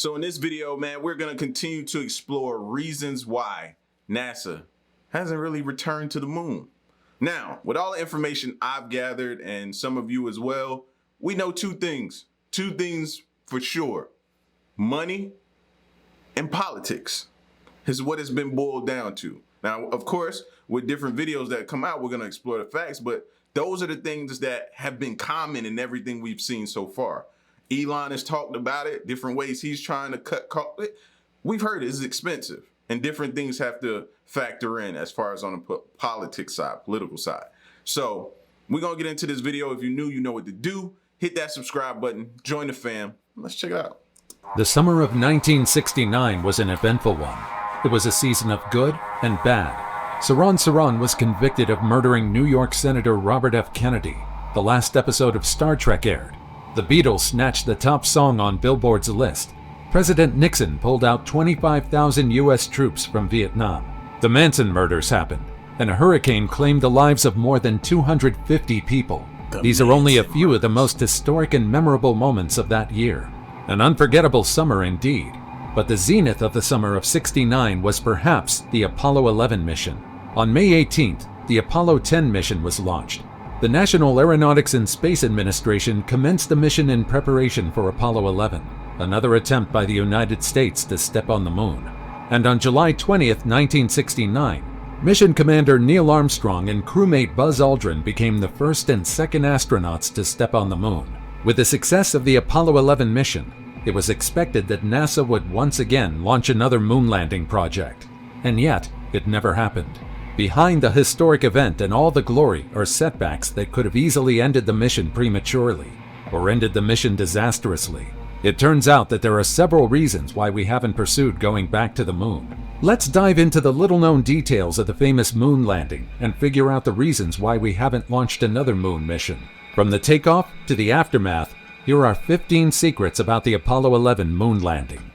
So in this video, man, we're going to continue to explore reasons why NASA hasn't really returned to the moon. Now, with all the information I've gathered and some of you as well, we know two things for sure. Money and politics is what it's been boiled down to. Now, of course, with different videos that come out, we're going to explore the facts, but those are the things that have been common in everything we've seen so far. Elon has talked about it, different ways he's trying to cut costs. We've heard it's expensive, and different things have to factor in as far as on the politics side, political side. So we're going to get into this video. If you're new, you know what to do. Hit that subscribe button, join the fam. Let's check it out. The summer of 1969 was an eventful one. It was a season of good and bad. Saran was convicted of murdering New York Senator Robert F. Kennedy. The last episode of Star Trek aired. The Beatles snatched the top song on Billboard's list. President Nixon pulled out 25,000 U.S. troops from Vietnam. The Manson murders happened, and a hurricane claimed the lives of more than 250 people. These are only a few of the most historic and memorable moments of that year. An unforgettable summer indeed. But the zenith of the summer of '69 was perhaps the Apollo 11 mission. On May 18th, the Apollo 10 mission was launched. The National Aeronautics and Space Administration commenced the mission in preparation for Apollo 11, another attempt by the United States to step on the moon. And on July 20th, 1969, mission commander Neil Armstrong and crewmate Buzz Aldrin became the first and second astronauts to step on the moon. With the success of the Apollo 11 mission, it was expected that NASA would once again launch another moon landing project. And yet, it never happened. Behind the historic event and all the glory are setbacks that could have easily ended the mission prematurely, or ended the mission disastrously. It turns out that there are several reasons why we haven't pursued going back to the moon. Let's dive into the little-known details of the famous moon landing and figure out the reasons why we haven't launched another moon mission. From the takeoff to the aftermath, here are 15 secrets about the Apollo 11 moon landing.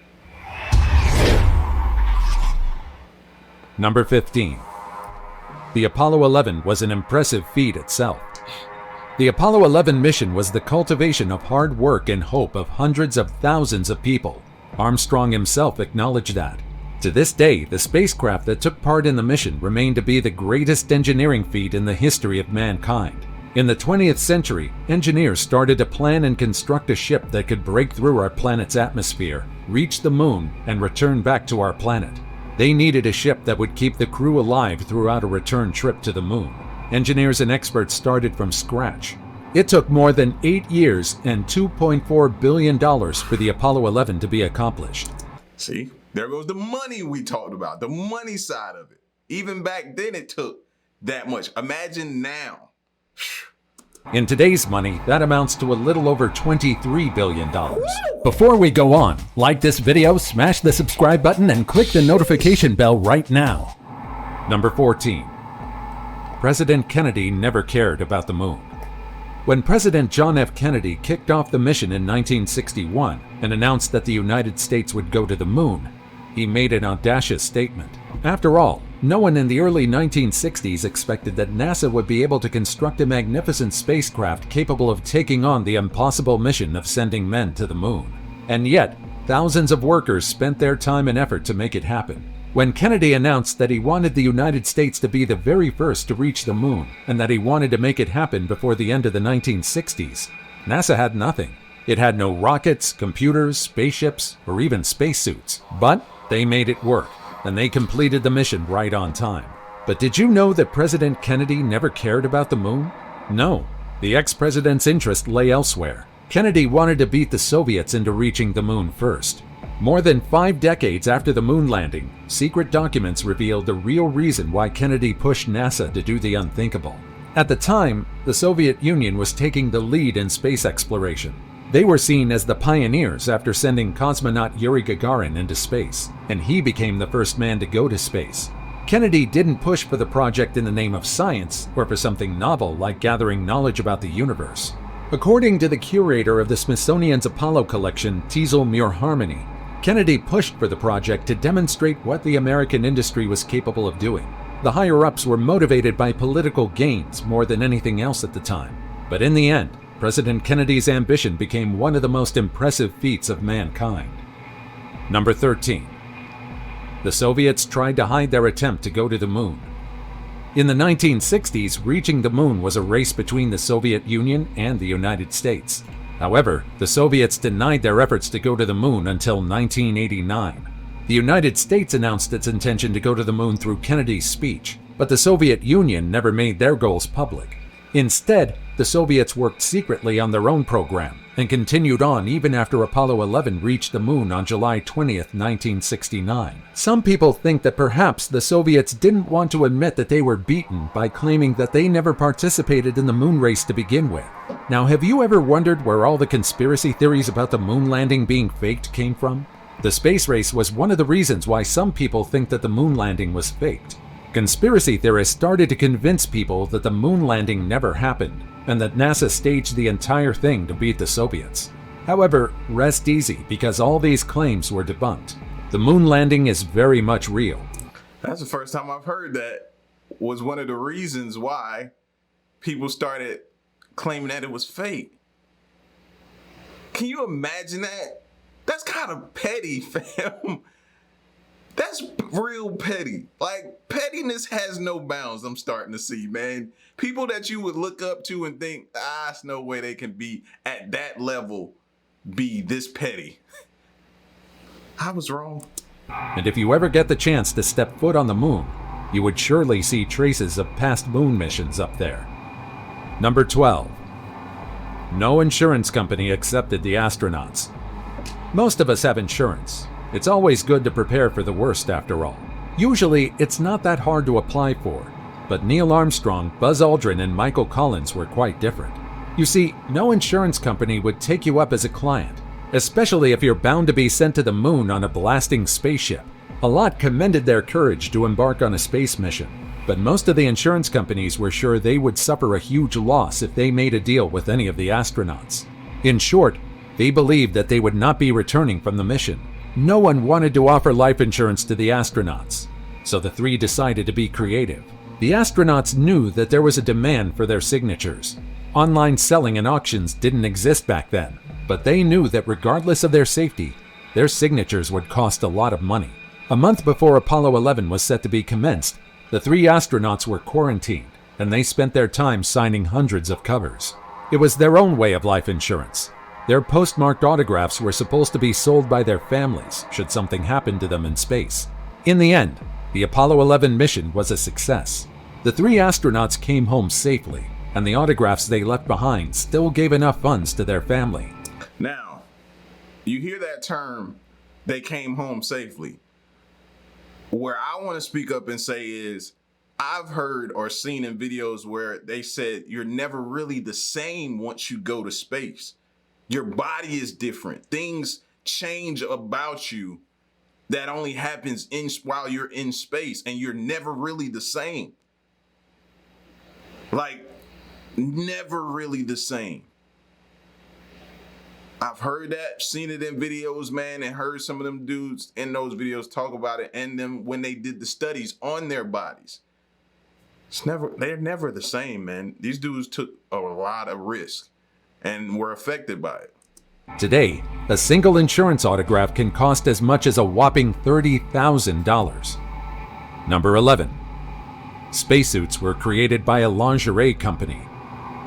Number 15. The Apollo 11 was an impressive feat itself. The Apollo 11 mission was the cultivation of hard work and hope of hundreds of thousands of people. Armstrong himself acknowledged that. To this day, the spacecraft that took part in the mission remained to be the greatest engineering feat in the history of mankind. In the 20th century, engineers started to plan and construct a ship that could break through our planet's atmosphere, reach the moon, and return back to our planet. They needed a ship that would keep the crew alive throughout a return trip to the moon. Engineers and experts started from scratch. It took more than 8 years and $2.4 billion for the Apollo 11 to be accomplished. See, there goes the money we talked about, the money side of it. Even back then it took that much. Imagine now. In today's money, that amounts to a little over $23 billion. Before we go on, like this video, smash the subscribe button, and click the notification bell right now. Number 14. President Kennedy never cared about the moon. When President John F. Kennedy kicked off the mission in 1961 and announced that the United States would go to the moon, he made an audacious statement. After all, no one in the early 1960s expected that NASA would be able to construct a magnificent spacecraft capable of taking on the impossible mission of sending men to the moon. And yet, thousands of workers spent their time and effort to make it happen. When Kennedy announced that he wanted the United States to be the very first to reach the moon, and that he wanted to make it happen before the end of the 1960s, NASA had nothing. It had no rockets, computers, spaceships, or even spacesuits. But they made it work, and they completed the mission right on time. But did you know that President Kennedy never cared about the moon? No, the ex-president's interest lay elsewhere. Kennedy wanted to beat the Soviets into reaching the moon first. More than 5 decades after the moon landing, secret documents revealed the real reason why Kennedy pushed NASA to do the unthinkable. At the time, the Soviet Union was taking the lead in space exploration. They were seen as the pioneers after sending cosmonaut Yuri Gagarin into space, and he became the first man to go to space. Kennedy didn't push for the project in the name of science or for something novel like gathering knowledge about the universe. According to the curator of the Smithsonian's Apollo collection, Teasel Muir-Harmony, Kennedy pushed for the project to demonstrate what the American industry was capable of doing. The higher-ups were motivated by political gains more than anything else at the time. But in the end, President Kennedy's ambition became one of the most impressive feats of mankind. Number 13. The Soviets tried to hide their attempt to go to the moon. In the 1960s, reaching the moon was a race between the Soviet Union and the United States. However, the Soviets denied their efforts to go to the moon until 1989. The United States announced its intention to go to the moon through Kennedy's speech, but the Soviet Union never made their goals public. Instead, the Soviets worked secretly on their own program and continued on even after Apollo 11 reached the moon on July 20th, 1969. Some people think that perhaps the Soviets didn't want to admit that they were beaten by claiming that they never participated in the moon race to begin with. Now, have you ever wondered where all the conspiracy theories about the moon landing being faked came from? The space race was one of the reasons why some people think that the moon landing was faked. Conspiracy theorists started to convince people that the moon landing never happened and that NASA staged the entire thing to beat the Soviets. However, rest easy because all these claims were debunked. The moon landing is very much real. That's the first time I've heard that was one of the reasons why people started claiming that it was fake. Can you imagine that? That's kind of petty, fam. That's real petty. Like, pettiness has no bounds, I'm starting to see, man. People that you would look up to and think, there's no way they can be at that level, be this petty. I was wrong. And if you ever get the chance to step foot on the moon, you would surely see traces of past moon missions up there. Number 12. No insurance company accepted the astronauts. Most of us have insurance. It's always good to prepare for the worst after all. Usually, it's not that hard to apply for, but Neil Armstrong, Buzz Aldrin, and Michael Collins were quite different. You see, no insurance company would take you up as a client, especially if you're bound to be sent to the moon on a blasting spaceship. A lot commended their courage to embark on a space mission, but most of the insurance companies were sure they would suffer a huge loss if they made a deal with any of the astronauts. In short, they believed that they would not be returning from the mission. No one wanted to offer life insurance to the astronauts, so the three decided to be creative. The astronauts knew that there was a demand for their signatures. Online selling and auctions didn't exist back then, but they knew that regardless of their safety, their signatures would cost a lot of money. A month before Apollo 11 was set to be commenced, the three astronauts were quarantined, and they spent their time signing hundreds of covers. It was their own way of life insurance. Their postmarked autographs were supposed to be sold by their families should something happen to them in space. In the end, the Apollo 11 mission was a success. The three astronauts came home safely, and the autographs they left behind still gave enough funds to their family. Now, you hear that term, they came home safely. Where I want to speak up and say is, I've heard or seen in videos where they said you're never really the same once you go to space. Your body is different. Things change about you that only happens while you're in space, and you're never really the same. Like, never really the same. I've heard that, seen it in videos, man, and heard some of them dudes in those videos talk about it, and then when they did the studies on their bodies. They're never the same, man. These dudes took a lot of risk and were affected by it. Today, a single insurance autograph can cost as much as a whopping $30,000. Number 11. Spacesuits were created by a lingerie company.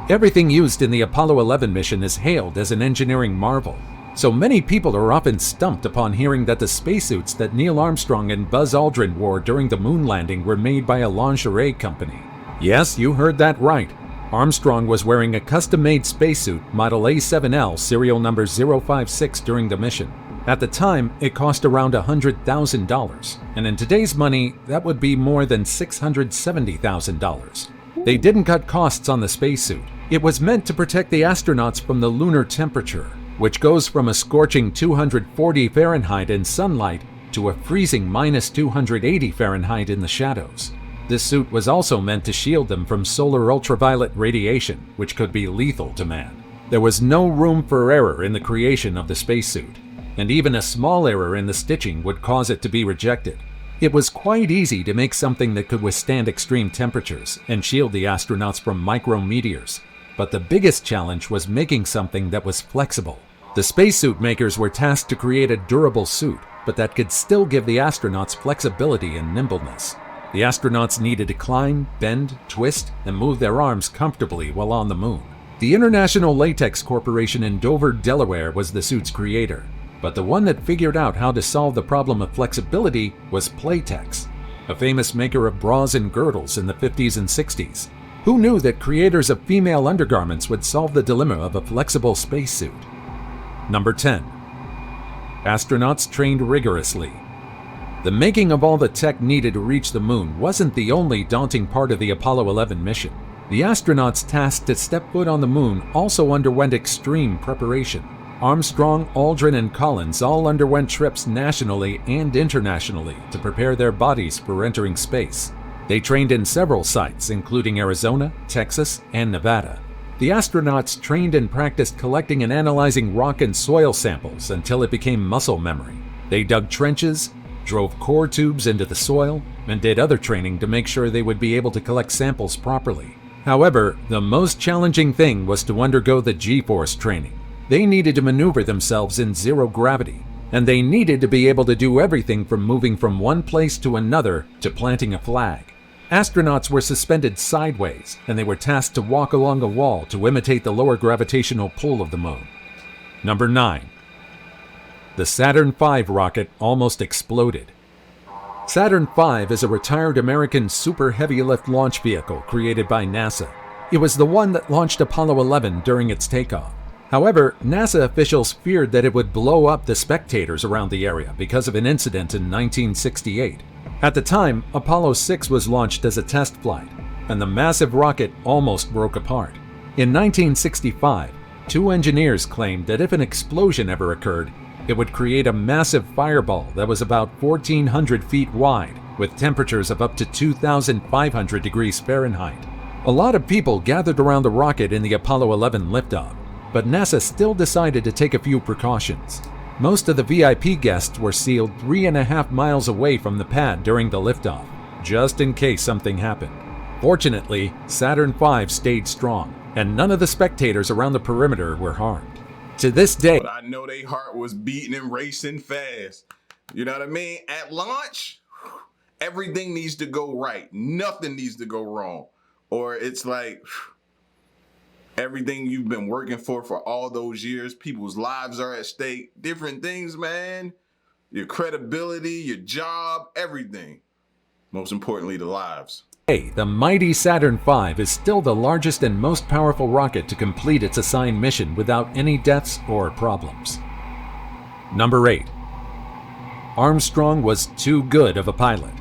Everything used in the Apollo 11 mission is hailed as an engineering marvel, so many people are often stumped upon hearing that the spacesuits that Neil Armstrong and Buzz Aldrin wore during the moon landing were made by a lingerie company. Yes, you heard that right. Armstrong was wearing a custom-made spacesuit model A7L serial number 056 during the mission. At the time, it cost around $100,000, and in today's money, that would be more than $670,000. They didn't cut costs on the spacesuit. It was meant to protect the astronauts from the lunar temperature, which goes from a scorching 240 Fahrenheit in sunlight to a freezing minus 280 Fahrenheit in the shadows. This suit was also meant to shield them from solar ultraviolet radiation, which could be lethal to man. There was no room for error in the creation of the spacesuit, and even a small error in the stitching would cause it to be rejected. It was quite easy to make something that could withstand extreme temperatures and shield the astronauts from micrometeors, but the biggest challenge was making something that was flexible. The spacesuit makers were tasked to create a durable suit but that could still give the astronauts flexibility and nimbleness. The astronauts needed to climb, bend, twist, and move their arms comfortably while on the moon. The International Latex Corporation in Dover, Delaware was the suit's creator, but the one that figured out how to solve the problem of flexibility was Playtex, a famous maker of bras and girdles in the 50s and 60s. Who knew that creators of female undergarments would solve the dilemma of a flexible spacesuit? Number 10. Astronauts trained rigorously. The making of all the tech needed to reach the moon wasn't the only daunting part of the Apollo 11 mission. The astronauts tasked to step foot on the moon also underwent extreme preparation. Armstrong, Aldrin, and Collins all underwent trips nationally and internationally to prepare their bodies for entering space. They trained in several sites, including Arizona, Texas, and Nevada. The astronauts trained and practiced collecting and analyzing rock and soil samples until it became muscle memory. They dug trenches, drove core tubes into the soil, and did other training to make sure they would be able to collect samples properly. However, the most challenging thing was to undergo the G-force training. They needed to maneuver themselves in zero gravity, and they needed to be able to do everything from moving from one place to another to planting a flag. Astronauts were suspended sideways, and they were tasked to walk along a wall to imitate the lower gravitational pull of the moon. Number 9. The Saturn V rocket almost exploded. Saturn V is a retired American super heavy-lift launch vehicle created by NASA. It was the one that launched Apollo 11 during its takeoff. However, NASA officials feared that it would blow up the spectators around the area because of an incident in 1968. At the time, Apollo 6 was launched as a test flight, and the massive rocket almost broke apart. In 1965, two engineers claimed that if an explosion ever occurred, it would create a massive fireball that was about 1,400 feet wide, with temperatures of up to 2,500 degrees Fahrenheit. A lot of people gathered around the rocket in the Apollo 11 liftoff, but NASA still decided to take a few precautions. Most of the VIP guests were sealed 3.5 miles away from the pad during the liftoff, just in case something happened. Fortunately, Saturn V stayed strong, and none of the spectators around the perimeter were harmed. To this day, But I know their heart was beating and racing fast. You know what I mean? At launch, everything needs to go right. Nothing needs to go wrong. Or it's like everything you've been working for all those years, people's lives are at stake. Different things, man. Your credibility, your job, everything. Most importantly, the lives. the mighty Saturn V is still the largest and most powerful rocket to complete its assigned mission without any deaths or problems. Number 8. Armstrong was too good of a pilot.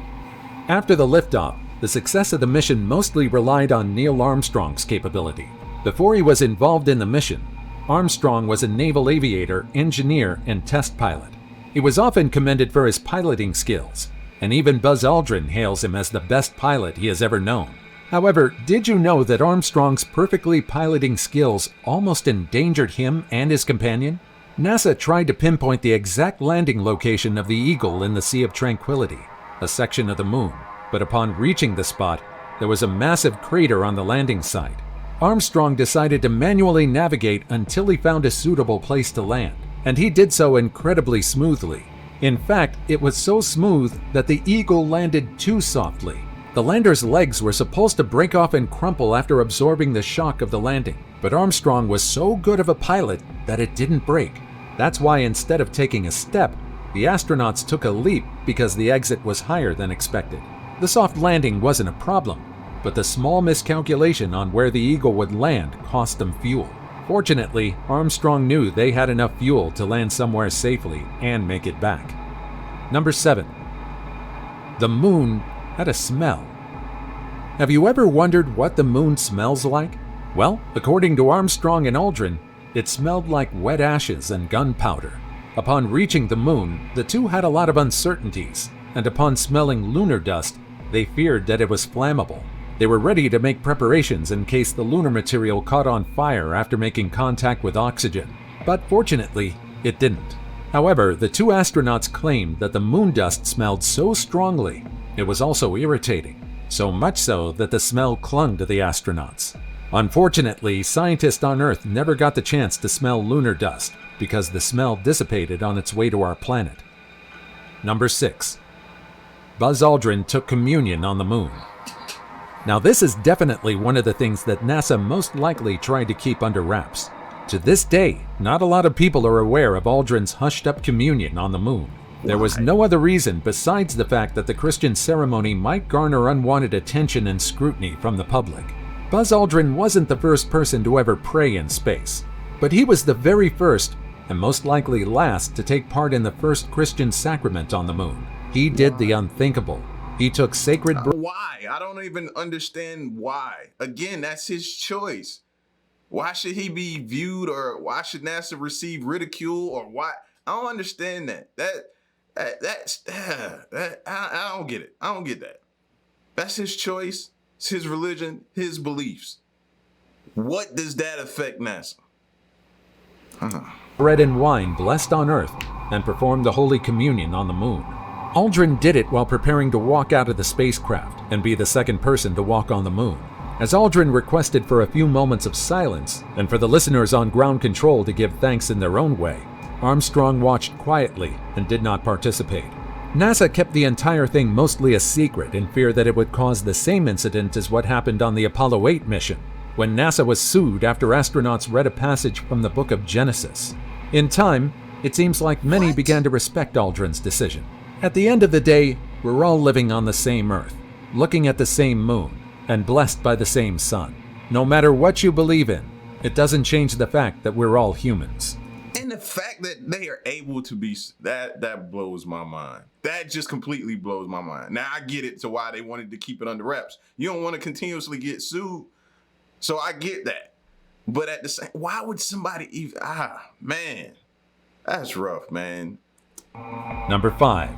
After the liftoff, the success of the mission mostly relied on Neil Armstrong's capability. Before he was involved in the mission, Armstrong was a naval aviator, engineer, and test pilot. He was often commended for his piloting skills, and even Buzz Aldrin hails him as the best pilot he has ever known. However, did you know that Armstrong's perfectly piloting skills almost endangered him and his companion? NASA tried to pinpoint the exact landing location of the Eagle in the Sea of Tranquility, a section of the moon, but upon reaching the spot, there was a massive crater on the landing site. Armstrong decided to manually navigate until he found a suitable place to land, and he did so incredibly smoothly. In fact, it was so smooth that the Eagle landed too softly. The lander's legs were supposed to break off and crumple after absorbing the shock of the landing, but Armstrong was so good of a pilot that it didn't break. That's why instead of taking a step, the astronauts took a leap because the exit was higher than expected. The soft landing wasn't a problem, but the small miscalculation on where the Eagle would land cost them fuel. Fortunately, Armstrong knew they had enough fuel to land somewhere safely and make it back. Number 7. The moon had a smell. Have you ever wondered what the moon smells like? Well, according to Armstrong and Aldrin, it smelled like wet ashes and gunpowder. Upon reaching the moon, the two had a lot of uncertainties, and upon smelling lunar dust, they feared that it was flammable. They were ready to make preparations in case the lunar material caught on fire after making contact with oxygen. But fortunately, it didn't. However, the two astronauts claimed that the moon dust smelled so strongly, it was also irritating, so much so that the smell clung to the astronauts. Unfortunately, scientists on Earth never got the chance to smell lunar dust because the smell dissipated on its way to our planet. Number 6. Buzz Aldrin took communion on the moon. Now this is definitely one of the things that NASA most likely tried to keep under wraps. To this day, not a lot of people are aware of Aldrin's hushed-up communion on the moon. There was no other reason besides the fact that the Christian ceremony might garner unwanted attention and scrutiny from the public. Buzz Aldrin wasn't the first person to ever pray in space, but he was the very first, and most likely last, to take part in the first Christian sacrament on the moon. He did the unthinkable. He took sacred... Why? I don't even understand why. Again, that's his choice. Why should he be viewed, or why should NASA receive ridicule, or why? I don't understand that. I don't get it. I don't get that. That's his choice. It's his religion, his beliefs. What does that affect NASA? Bread and wine blessed on Earth and performed the Holy Communion on the moon. Aldrin did it while preparing to walk out of the spacecraft and be the second person to walk on the moon. As Aldrin requested for a few moments of silence and for the listeners on ground control to give thanks in their own way, Armstrong watched quietly and did not participate. NASA kept the entire thing mostly a secret in fear that it would cause the same incident as what happened on the Apollo 8 mission, when NASA was sued after astronauts read a passage from the book of Genesis. In time, it seems like many began to respect Aldrin's decision. At the end of the day, we're all living on the same Earth, looking at the same moon, and blessed by the same sun. No matter what you believe in, it doesn't change the fact that we're all humans. And the fact that they are able to be, that blows my mind. That just completely blows my mind. Now I get it to why they wanted to keep it under wraps. You don't want to continuously get sued, so I get that. But at the same, why would somebody even, man, that's rough, man. Number 5.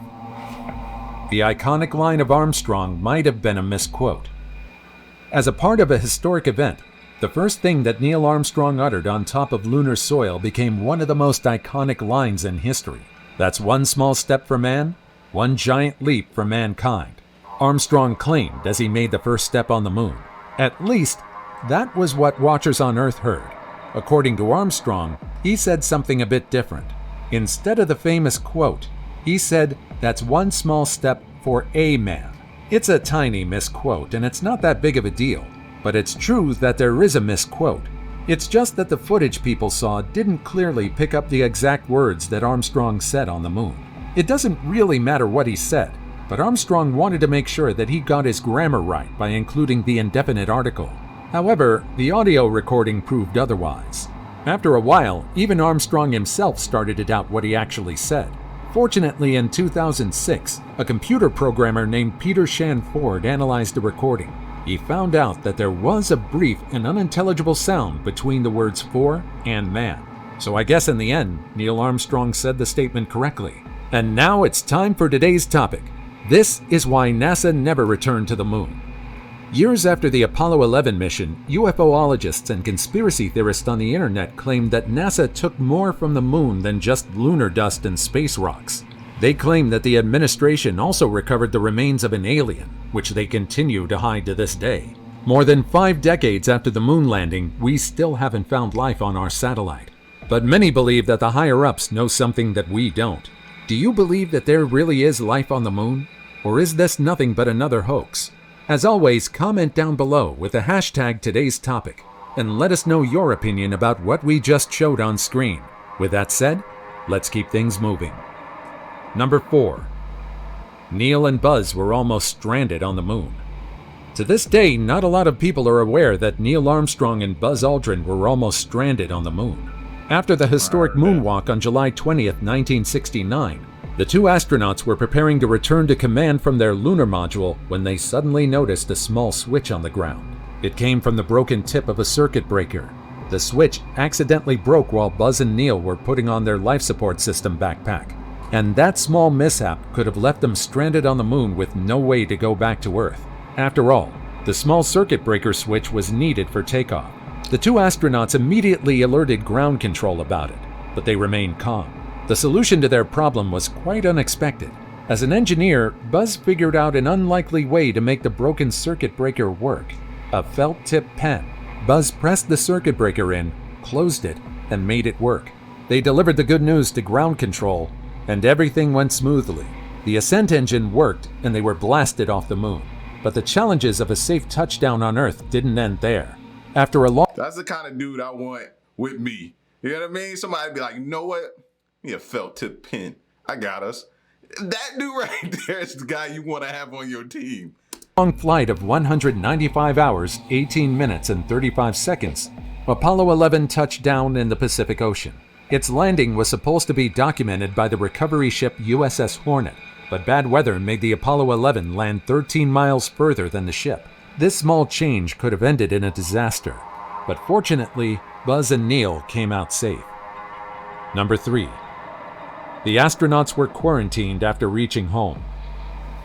The iconic line of Armstrong might have been a misquote. As a part of a historic event, the first thing that Neil Armstrong uttered on top of lunar soil became one of the most iconic lines in history. That's one small step for man, one giant leap for mankind. Armstrong claimed as he made the first step on the moon. At least, that was what watchers on Earth heard. According to Armstrong, he said something a bit different. Instead of the famous quote, he said, "That's one small step for a man." It's a tiny misquote, and it's not that big of a deal. But it's true that there is a misquote. It's just that the footage people saw didn't clearly pick up the exact words that Armstrong said on the moon. It doesn't really matter what he said, but Armstrong wanted to make sure that he got his grammar right by including the indefinite article. However, the audio recording proved otherwise. After a while, even Armstrong himself started to doubt what he actually said. Fortunately, in 2006, a computer programmer named Peter Shanford analyzed the recording. He found out that there was a brief and unintelligible sound between the words "for" and "man." So I guess in the end, Neil Armstrong said the statement correctly. And now it's time for today's topic. This is why NASA never returned to the moon. Years after the Apollo 11 mission, UFOologists and conspiracy theorists on the internet claimed that NASA took more from the moon than just lunar dust and space rocks. They claim that the administration also recovered the remains of an alien, which they continue to hide to this day. More than 5 decades after the moon landing, we still haven't found life on our satellite. But many believe that the higher-ups know something that we don't. Do you believe that there really is life on the moon? Or is this nothing but another hoax? As always, comment down below with the hashtag today's topic, and let us know your opinion about what we just showed on screen. With that said, let's keep things moving. Number 4. Neil and Buzz were almost stranded on the moon. To this day, not a lot of people are aware that Neil Armstrong and Buzz Aldrin were almost stranded on the moon. After the historic moonwalk on July 20th, 1969, the two astronauts were preparing to return to command from their lunar module when they suddenly noticed a small switch on the ground. It came from the broken tip of a circuit breaker. The switch accidentally broke while Buzz and Neil were putting on their life support system backpack. And that small mishap could have left them stranded on the moon with no way to go back to Earth. After all, the small circuit breaker switch was needed for takeoff. The two astronauts immediately alerted ground control about it, but they remained calm. The solution to their problem was quite unexpected. As an engineer, Buzz figured out an unlikely way to make the broken circuit breaker work. A felt-tip pen. Buzz pressed the circuit breaker in, closed it, and made it work. They delivered the good news to ground control, and everything went smoothly. The ascent engine worked and they were blasted off the moon. But the challenges of a safe touchdown on Earth didn't end there. After a long... That's the kind of dude I want with me. You know what I mean? Somebody be like, you know what? Me a felt tip pen. I got us. That dude right there is the guy you want to have on your team. Long flight of 195 hours, 18 minutes, and 35 seconds, Apollo 11 touched down in the Pacific Ocean. Its landing was supposed to be documented by the recovery ship USS Hornet, but bad weather made the Apollo 11 land 13 miles further than the ship. This small change could have ended in a disaster, but fortunately, Buzz and Neil came out safe. Number 3. The astronauts were quarantined after reaching home.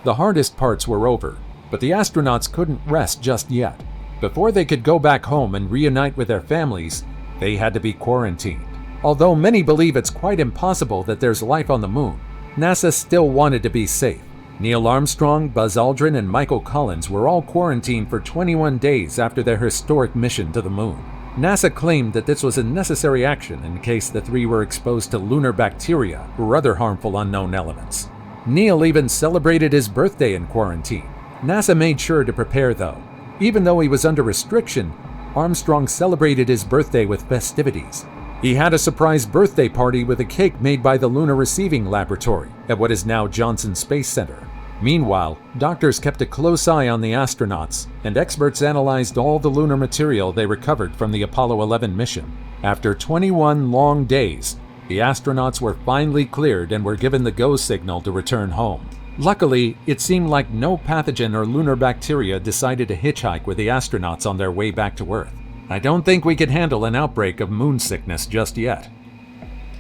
The hardest parts were over, but the astronauts couldn't rest just yet. Before they could go back home and reunite with their families, they had to be quarantined. Although many believe it's quite impossible that there's life on the moon, NASA still wanted to be safe. Neil Armstrong, Buzz Aldrin, and Michael Collins were all quarantined for 21 days after their historic mission to the moon. NASA claimed that this was a necessary action in case the three were exposed to lunar bacteria or other harmful unknown elements. Neil even celebrated his birthday in quarantine. NASA made sure to prepare though. Even though he was under restriction, Armstrong celebrated his birthday with festivities. He had a surprise birthday party with a cake made by the Lunar Receiving Laboratory at what is now Johnson Space Center. Meanwhile, doctors kept a close eye on the astronauts, and experts analyzed all the lunar material they recovered from the Apollo 11 mission. After 21 long days, the astronauts were finally cleared and were given the go signal to return home. Luckily, it seemed like no pathogen or lunar bacteria decided to hitchhike with the astronauts on their way back to Earth. I don't think we could handle an outbreak of moon sickness just yet.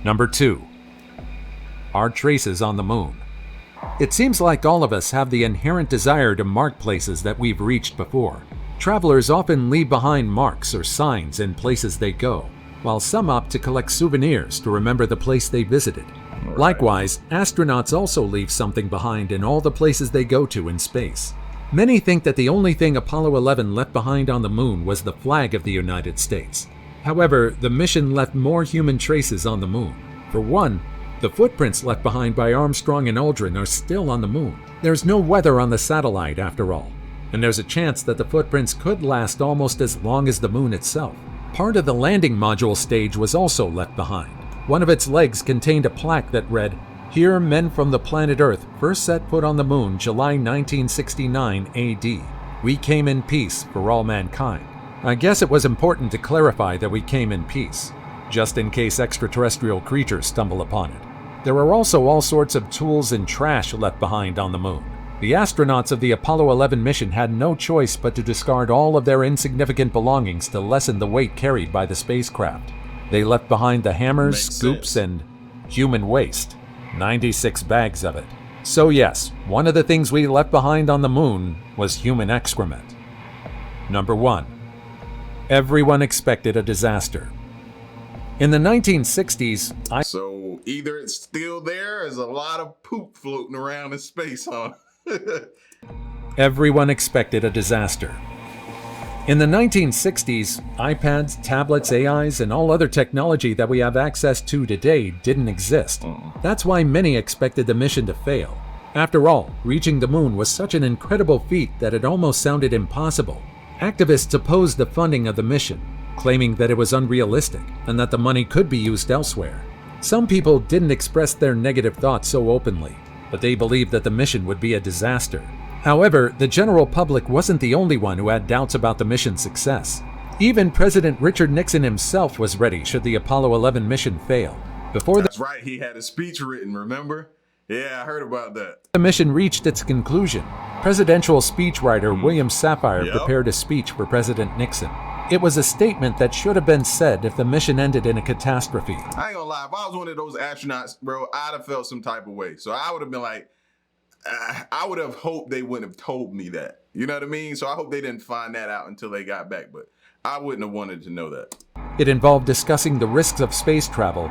Number 2. Our traces on the moon. It seems like all of us have the inherent desire to mark places that we've reached before. Travelers often leave behind marks or signs in places they go, while some opt to collect souvenirs to remember the place they visited. Likewise, astronauts also leave something behind in all the places they go to in space. Many think that the only thing Apollo 11 left behind on the moon was the flag of the United States. However, the mission left more human traces on the moon. For one, the footprints left behind by Armstrong and Aldrin are still on the moon. There's no weather on the satellite after all, and there's a chance that the footprints could last almost as long as the moon itself. Part of the landing module stage was also left behind. One of its legs contained a plaque that read, "Here men from the planet Earth first set foot on the moon July 1969 AD. We came in peace for all mankind." I guess it was important to clarify that we came in peace, just in case extraterrestrial creatures stumble upon it. There are also all sorts of tools and trash left behind on the moon. The astronauts of the Apollo 11 mission had no choice but to discard all of their insignificant belongings to lessen the weight carried by the spacecraft. They left behind the hammers, scoops, and human waste. 96 bags of it. So yes, one of the things we left behind on the moon was human excrement. Number 1. Everyone expected a disaster. In the 1960s, So either it's still there, or there's a lot of poop floating around in space, huh? Everyone expected a disaster. In the 1960s, iPads, tablets, AIs, and all other technology that we have access to today didn't exist. That's why many expected the mission to fail. After all, reaching the moon was such an incredible feat that it almost sounded impossible. Activists opposed the funding of the mission, claiming that it was unrealistic and that the money could be used elsewhere. Some people didn't express their negative thoughts so openly, but they believed that the mission would be a disaster. However, the general public wasn't the only one who had doubts about the mission's success. Even President Richard Nixon himself was ready should the Apollo 11 mission fail. That's right, he had a speech written, remember? Yeah, I heard about that. The mission reached its conclusion, presidential speechwriter William Safire prepared a speech for President Nixon. It was a statement that should have been said if the mission ended in a catastrophe. I ain't gonna lie, if I was one of those astronauts, bro, I'd have felt some type of way. So I would have been like, I would have hoped they wouldn't have told me that. You know what I mean? So I hope they didn't find that out until they got back, but I wouldn't have wanted to know that. It involved discussing the risks of space travel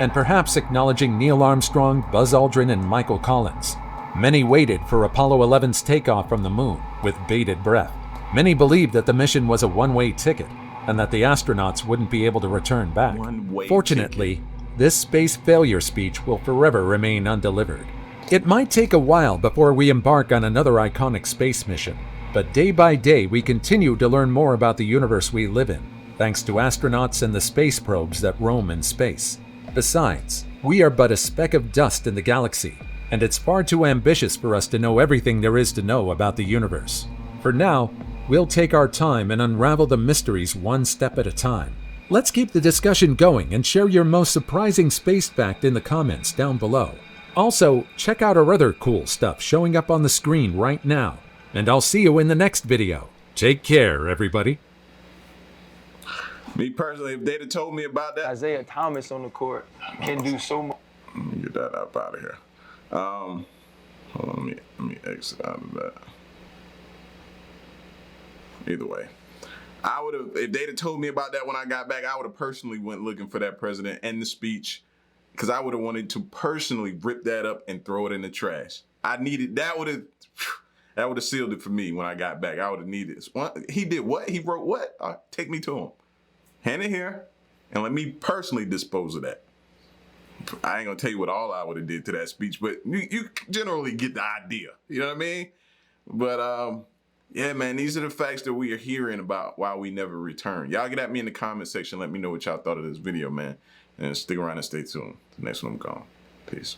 and perhaps acknowledging Neil Armstrong, Buzz Aldrin, and Michael Collins. Many waited for Apollo 11's takeoff from the moon with bated breath. Many believed that the mission was a one-way ticket and that the astronauts wouldn't be able to return back. Fortunately, this space failure speech will forever remain undelivered. It might take a while before we embark on another iconic space mission, but day by day we continue to learn more about the universe we live in, thanks to astronauts and the space probes that roam in space. Besides, we are but a speck of dust in the galaxy, and it's far too ambitious for us to know everything there is to know about the universe. For now, we'll take our time and unravel the mysteries one step at a time. Let's keep the discussion going and share your most surprising space fact in the comments down below. Also, check out our other cool stuff showing up on the screen right now. And I'll see you in the next video. Take care, everybody. Me personally, if they'd have told me about that, Isaiah Thomas on the court can do so much. let me get that up out of here. Hold on, let me exit out of that. Either way, I would have, if they'd have told me about that when I got back, I would have personally went looking for that president and the speech, because I would have wanted to personally rip that up and throw it in the trash. I needed, that would have sealed it for me when I got back. I would have needed it. He did what? He wrote what? Take me to him. Hand it here, and let me personally dispose of that. I ain't gonna tell you what all I would have did to that speech, but you generally get the idea. You know what I mean? But yeah, man, these are the facts that we are hearing about why we never return. Y'all get at me in the comment section. Let me know what y'all thought of this video, man. And stick around and stay tuned. The next one I'm gone. Peace.